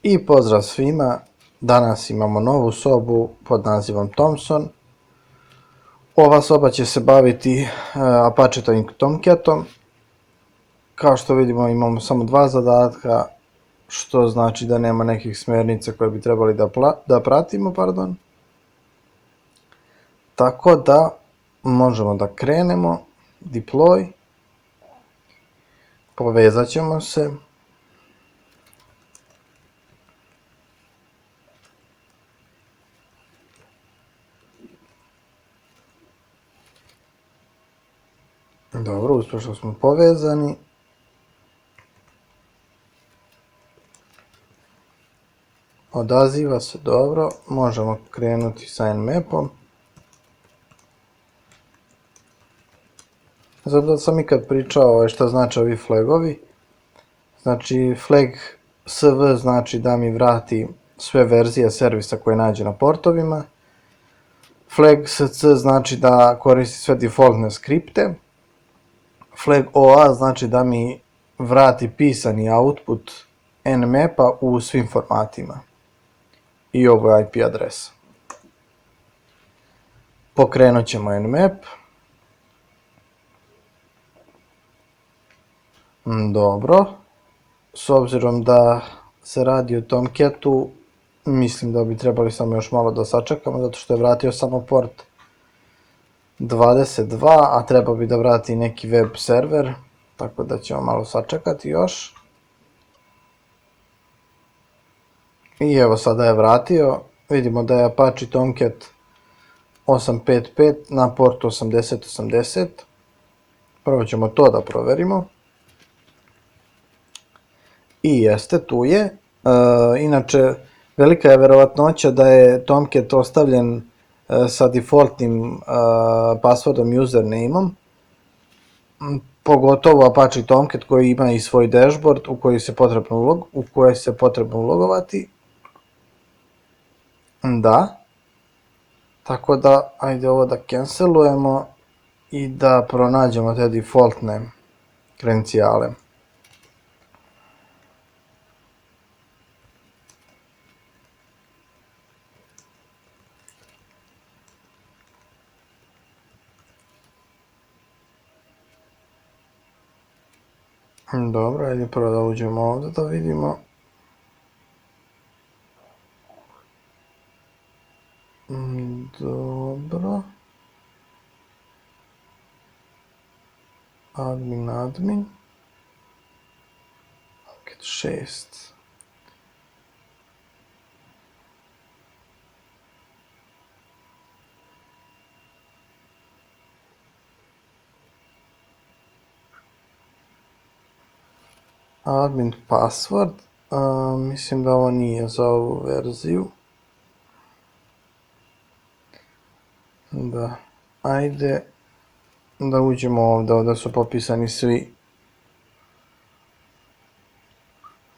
I pozdrav svima, danas imamo novu sobu pod nazivom Thompson. Ova soba će se baviti Apachetovim Tomcatom. Kao što vidimo imamo samo 2 zadatka, što znači da nema nekih smjernica koje bi trebali da pratimo. Tako da možemo da krenemo, deploy, povezat ćemo se. Dobro, uspješno smo povezani. Odaziva se, dobro, možemo krenuti sa Nmapom. Zato da sam ikad pričao šta znači ovi flagovi. Znači flag SV znači da mi vrati sve verzije servisa koje nađe na portovima. Flag SC znači da koristi sve defaultne skripte. Flag OA znači da mi vrati pisani output Nmapa u svim formatima. I ovo je IP adresa. Pokrenut ćemo Nmap. Dobro. S obzirom da se radi o Tomcatu, mislim da bi trebali samo još malo da sačekamo, zato što je vratio samo port 22, a treba bi da vrati neki web server, tako da ćemo malo sačekati još. I evo sada je vratio, vidimo da je Apache Tomcat 855 na portu 8080. Prvo ćemo to da proverimo. I jeste, tu je. Inače, velika je verovatnoća da je Tomcat ostavljen sa defaultnim passwordom usernameom, pogotovo Apache Tomcat koji ima i svoj dashboard u koji se potrebno ulogovati. Da. Tako da, ajde ovo da cancelujemo i da pronađemo te defaultne kredencijale. Dobro, ajde prvo da uđemo ovdje da vidimo. Dobro. Admin. Tomcat 6. Admin password, mislim da ovo nije za ovu verziju. Da, ajde da uđemo ovdje, ovdje su popisani svi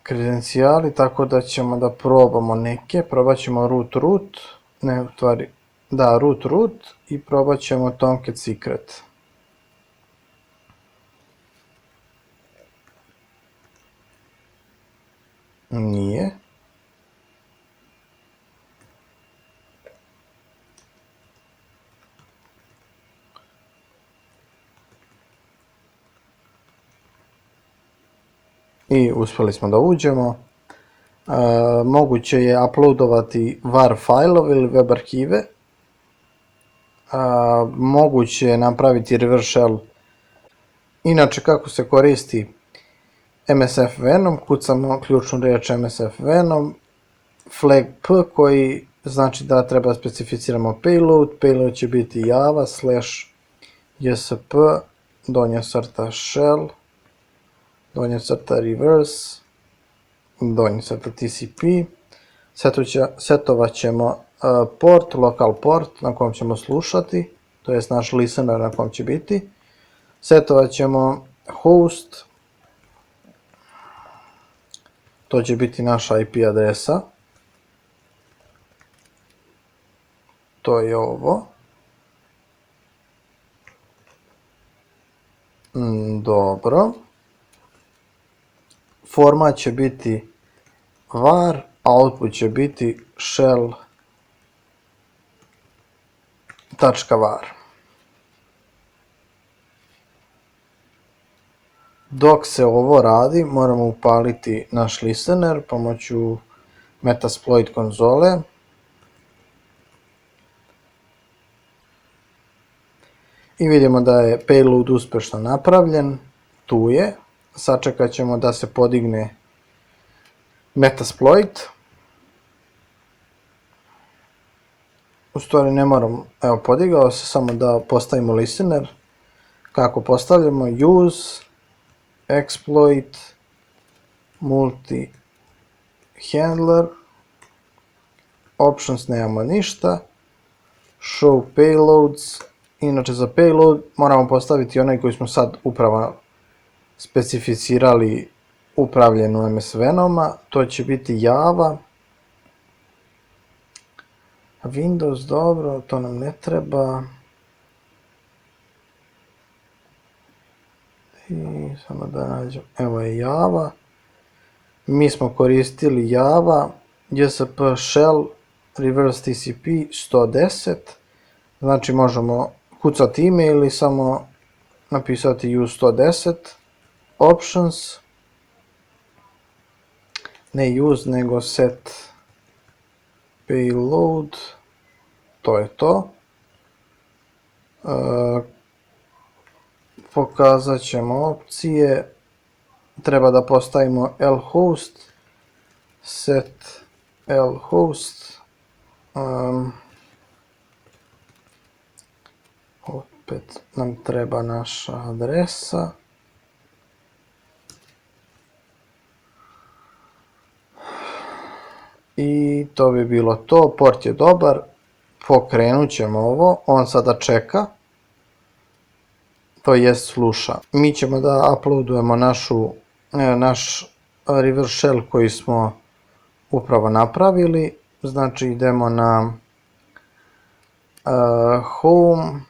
kredencijali, tako da ćemo da probamo neke. Probat ćemo root, ne u stvari, da root i probat ćemo Tomcat secret. Nije. I uspjeli smo da uđemo. Moguće je uploadovati var fajlove ili web arhive. Moguće je napraviti reverse shell. Inače kako se koristi MSF Venom, kucamo ključnu riječ MSF Venom, flag P koji znači da treba specificiramo payload će biti java /jsp donja crta shell donja crta reverse donja crta TCP. Setovat ćemo port, local port na kom ćemo slušati, to jest naš listener na kom će biti. Setovat ćemo host, to će biti naša IP adresa. To je ovo. Dobro. Format će biti var output će biti shell.var. Dok se ovo radi, moramo upaliti naš listener pomoću Metasploit konzole. I vidimo da je payload uspešno napravljen, tu je. Sačekat ćemo da se podigne Metasploit. U stvari ne moram, evo podigao se, samo da postavimo listener. Kako postavljamo? Use, exploit, multi handler, options nemamo ništa, show payloads. Inače za payload moramo postaviti onaj koji smo sad upravo specificirali upravljen u MSVenoma, to će biti Java. Windows, dobro, to nam ne treba. I samo da nađem, evo je Java. Mi smo koristili Java, JSP shell, reverse TCP 110. Znači možemo kucati ime ili samo napisati use 110. Options. Ne use, nego set payload. To je to. Pokazat ćemo opcije. Treba da postavimo lhost. Set lhost. Opet nam treba naša adresa. I to bi bilo to, port je dobar, pokrenut ćemo ovo, on sada čeka, to jest sluša. Mi ćemo da uploadujemo naš reverse shell koji smo upravo napravili, znači idemo na home,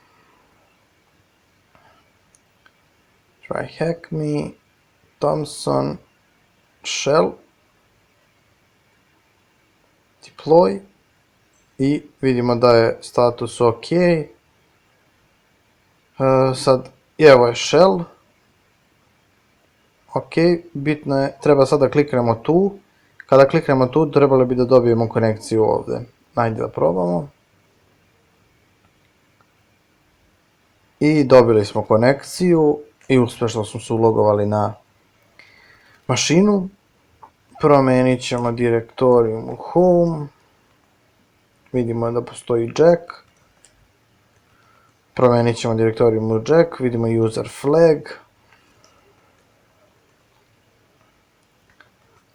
try hack me, Thomson shell, deploy i vidimo da je status ok. Sad, evo je shell. Ok, bitno je, treba sada da kliknemo tu. Kada kliknemo tu, trebalo bi da dobijemo konekciju ovde. Ajde da probamo. I dobili smo konekciju i uspešno smo se ulogovali na mašinu. Promenit ćemo direktorijum u home. Vidimo da postoji jack. Promenit ćemo direktorijum u jack. Vidimo user flag.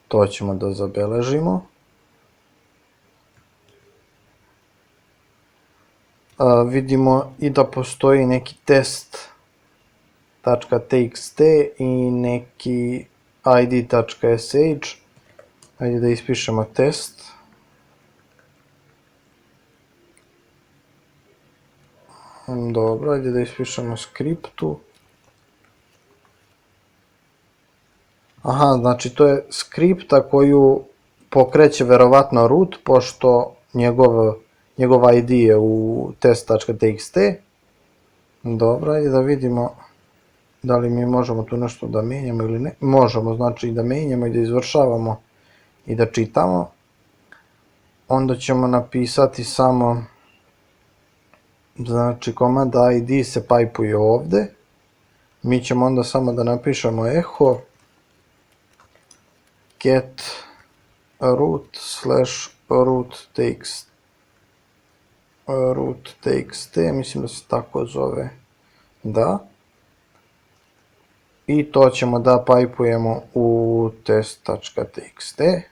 To ćemo da zabeležimo. Vidimo i da postoji neki test.txt i neki id.sh. Ajde da ispišemo test. Dobro, ajde da ispišemo skriptu. Aha, znači to je skripta koju pokreće verovatno root, pošto njegov ID je u test.txt. Dobro, ajde da vidimo da li mi možemo tu nešto da menjamo ili ne. Možemo, znači da menjamo i da izvršavamo i da čitamo. Onda ćemo napisati samo, znači komanda ID se pajpuje ovde. Mi ćemo onda samo da napišemo echo get root root txt, mislim da se tako zove, da. I to ćemo da pajpujemo u test.txt.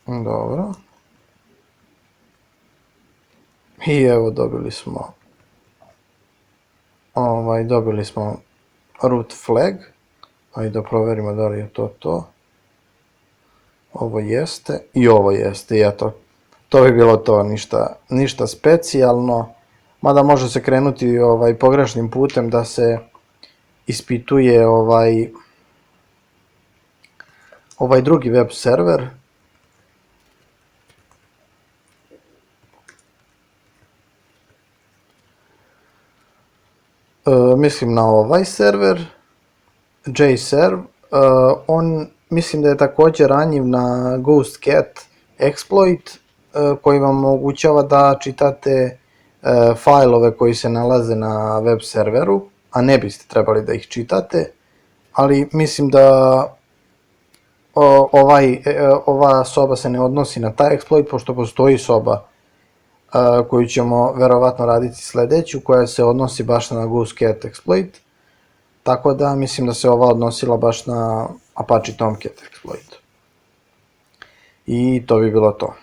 Dobro. I evo dobili smo root flag. Ajde da proverimo da li je to to. Ovo jeste i ovo jeste, i eto, To bi bilo to, ništa specijalno, mada može se krenuti pogrešnim putem da se ispituje ovaj drugi web server. Mislim na ovaj server, jserv, mislim da je također ranjiv na GhostCat exploit koji vam omogućava da čitate fajlove koji se nalaze na web serveru, a ne biste trebali da ih čitate, ali mislim da ova soba se ne odnosi na taj exploit, pošto postoji soba koju ćemo verovatno raditi sledeću, koja se odnosi baš na GhostCat exploit, tako da mislim da se ova odnosila baš na Apache Tomcat exploit. I to bi bilo to.